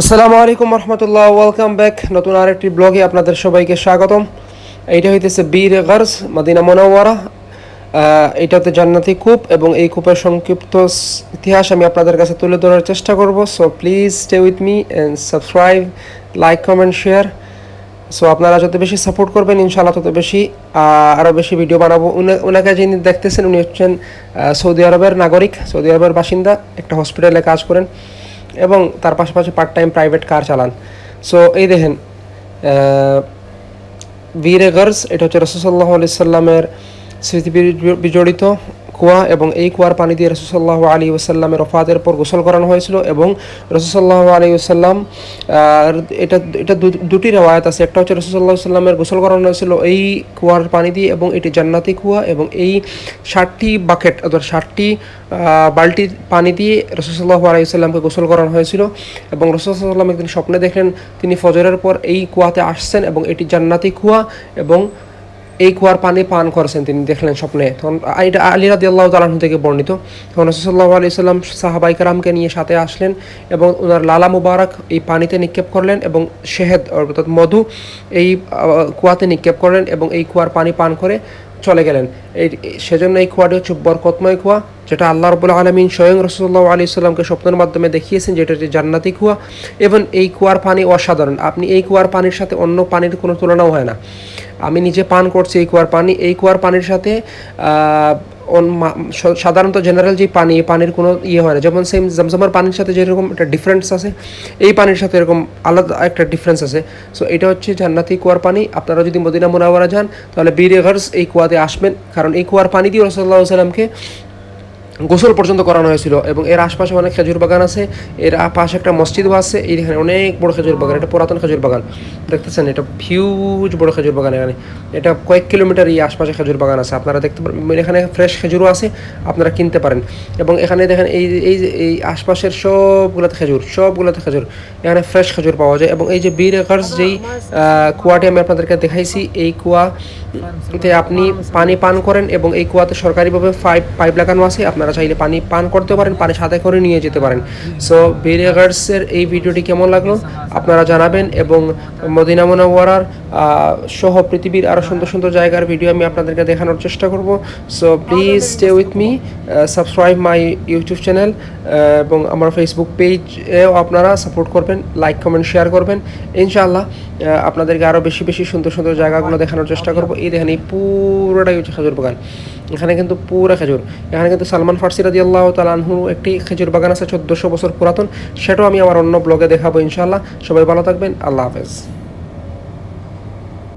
আসসালামু আলাইকুম রহমতুল্লাহ, welcome back নতুন আরেকটি ব্লগে আপনাদের সবাইকে স্বাগতম। এইটা হইতেছে বীর গার্স মদিনা মুনাওয়ারা। এটা হচ্ছে জান্নাতি কূপ এবং এই কূপের সংক্ষিপ্ত ইতিহাস আমি আপনাদের কাছে তুলে ধরার চেষ্টা করব। So please stay with me and subscribe, like, comment, share. So আপনারা যত বেশি সাপোর্ট করবেন ইনশাআল্লাহ তত বেশি আরও বেশি ভিডিও বানাবো। ওনাকে যিনি দেখতেছেন উনি হচ্ছেন সৌদি আরবের নাগরিক, সৌদি আরবের বাসিন্দা, একটা হসপিটালে কাজ করেন এবং তার পাশাপাশি পার্ট টাইম প্রাইভেট কার চালান। সো এই দেখেন বীরে গার্স, এটা হচ্ছে রাসূল সাল্লাল্লাহু আলাইহি সাল্লামের স্মৃতি বিজড়িত কুয়া এবং এই কুয়ার পানি দিয়ে রাসূল সাল্লাল্লাহু আলাইহি ওয়াসাল্লামের ওফাতের পর গোসল করানো হয়েছিল এবং রাসূল সাল্লাল্লাহু আলাইহি ওয়াসাল্লাম এটা এটা দুটি রওয়ায়াত আছে। একটা হচ্ছে রাসূল সাল্লাল্লাহু আলাইহি ওয়াসাল্লামের গোসল করানো হয়েছিল এই কুয়ার পানি দিয়ে এবং এটি জান্নাতি কুয়া এবং এই 60টি বাকেট অর্থাৎ 60টি বালতি পানি দিয়ে রাসূল সাল্লাল্লাহু আলাইহি ওয়াসাল্লামকে গোসল করানো হয়েছিল এবং রাসূল সাল্লাল্লাহু আলাইহি ওয়াসাল্লাম একদিন স্বপ্নে দেখলেন তিনি ফজরের পর এই কুয়াতে আসছেন এবং এটি জান্নাতি কুয়া এবং এই কুয়ার পানি পান করেছেন তিনি দেখলেন স্বপ্নে। তখন এটা আলী রাদিয়াল্লাহু তাআলা আনহু থেকে বর্ণিত। তখন রাসূল সাল্লাল্লাহু আলাইহি ওয়াসাল্লাম সাহাবায়ে কেরামকে নিয়ে সাথে আসলেন এবং ওনার লালা মুবারক এই পানিতে নিক্ষেপ করলেন এবং শেহেদ অর্থাৎ মধু এই কুয়াতে নিক্ষেপ করলেন এবং এই কুয়ার পানি পান করে চলে গেলেন। সেজন্য এই কুয়াটি হচ্ছে বরকতময় কুয়া, যেটা আল্লাহ রাব্বুল আলামিন স্বয়ং রাসূলুল্লাহ আলাইহি সাল্লামকে স্বপ্নের মাধ্যমে দেখিয়েছেন যে এটা হচ্ছে জান্নাতি কুয়া এবং এই কুয়ার পানি অসাধারণ। আপনি এই কুয়ার পানির সাথে অন্য পানির কোনো তুলনাও হয় না। আমি নিজে পান করছি এই কুয়ার পানি। এই কুয়ার পানির সাথে সাধারণত জেনারেল যে পানি, এই পানির কোনো হয় না। যেমন সেম জমজমের পানির সাথে যেরকম একটা ডিফারেন্স আছে, এই পানির সাথে এরকম আলাদা একটা ডিফারেন্স আছে। সো এটা হচ্ছে জান্নাতি কুয়ার পানি। আপনারা যদি মদিনা মুনাওয়ারা যান তাহলে বীর গার্স এই কুয়াতে আসবেন, কারণ এই কুয়ার পানি দিয়ে রাসূলুল্লাহ সাল্লাল্লাহু আলাইহি ওয়াসাল্লামকে গোসল পর্যন্ত করানো হয়েছিল এবং এর আশপাশে অনেক খেজুর বাগান আছে, এর পাশে একটা মসজিদও আছে। এইখানে অনেক বড় খেজুর বাগান, এটা পুরাতন খেজুর বাগান দেখতেছেন, এটা হিউজ বড় খেজুর বাগান। এখানে এটা কয়েক কিলোমিটার এই আশপাশে খেজুর বাগান আছে, আপনারা দেখতে পারেন। এখানে ফ্রেশ খেজুরও আছে, আপনারা কিনতে পারেন। এবং এখানে দেখেন এই আশপাশের সবগুলোতে খেজুর, এখানে ফ্রেশ খেজুর পাওয়া যায়। এবং এই যে বীর গার্স যেই কুয়াটি আমি আপনাদেরকে দেখাইছি, এই কুয়াতে আপনি পানি পান করেন এবং এই কুয়াতে সরকারিভাবে পাইপ লাগানো আছে, আপনারা চাইলে পানি পান করতে পারেন, পানি সাথে করে নিয়ে যেতে পারেন। সো বীর গার্সের এই ভিডিওটি কেমন লাগলো আপনারা জানাবেন এবং মদিনা মুনাওয়ারার সহ পৃথিবীর আরও সুন্দর সুন্দর জায়গার ভিডিও আমি আপনাদেরকে দেখানোর চেষ্টা করব। So please stay with me, subscribe my YouTube channel এবং আমার ফেসবুক পেজেও আপনারা সাপোর্ট করবেন, লাইক, কমেন্ট, শেয়ার করবেন। ইনশাআল্লাহ আপনাদেরকে আরও বেশি বেশি সুন্দর সুন্দর জায়গাগুলো দেখানোর চেষ্টা করব। এই দেখেন, এই পুরোটাই হচ্ছে খেজুর বাগান। এখানে কিন্তু পুরো খেজুর। এখানে কিন্তু সালমান ফার্সি রাদিয়াল্লাহু তাআলা আনহু একটি খেজুর বাগান আছে 1400 বছর পুরাতন, সেটাও আমি আমার অন্য ব্লগে দেখাবো ইনশাআল্লাহ। সবাই ভালো থাকবেন, আল্লাহ হাফেজ।